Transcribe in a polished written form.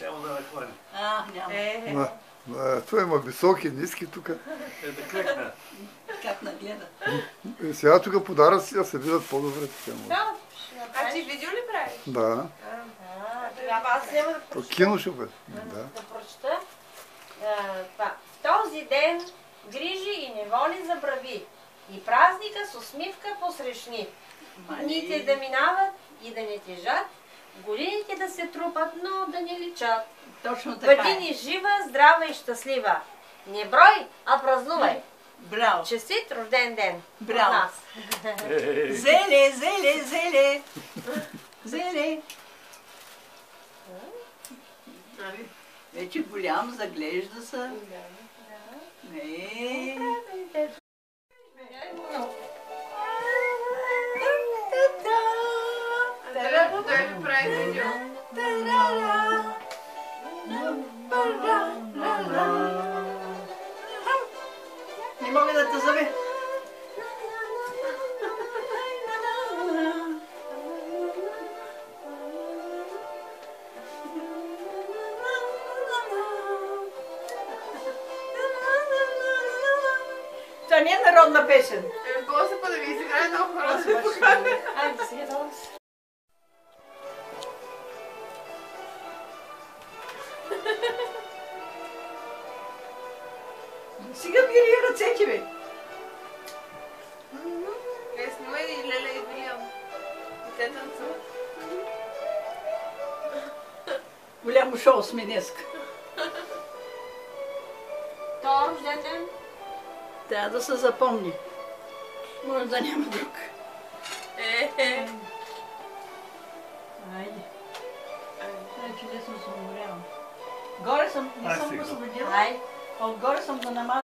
Няма да нахвали. Няма. Това има високи, ниски тук. Да клекна. Как нагледа. Сега тук подаръци да се видят по-добре. А ти видео ли правиш? Да. Тогава аз няма да То прочета. кино ще бъде. Да. Да прочета. В този ден грижи и неволи забрави. И празника с усмивка посрещни. Дните да минават и да не тежат, годините да се трупат, но да не личат. Точно така Бъди е. ни жива, здрава и щастлива. Не брой, а празнувай. Браво. Честит рожден ден от Браво. нас. Зеле, зеле, зеле. Зеле. Вече голям, заглежда се. Не. Той ми прави видео. Не мога да те зове. Това не е народна песен. После па да ви изиграе много хора. Айде сега да Сега бери ръцете ви. снимай и Леля и Вилиам. И те танцуват. Голямо шоу сме днеска. То рожден ден. Трябва да се запомни. Може да няма друг. Айде. Това е чудесно се уморявам. Горе съм, не съм го освободила. Отгоре съм го намазала.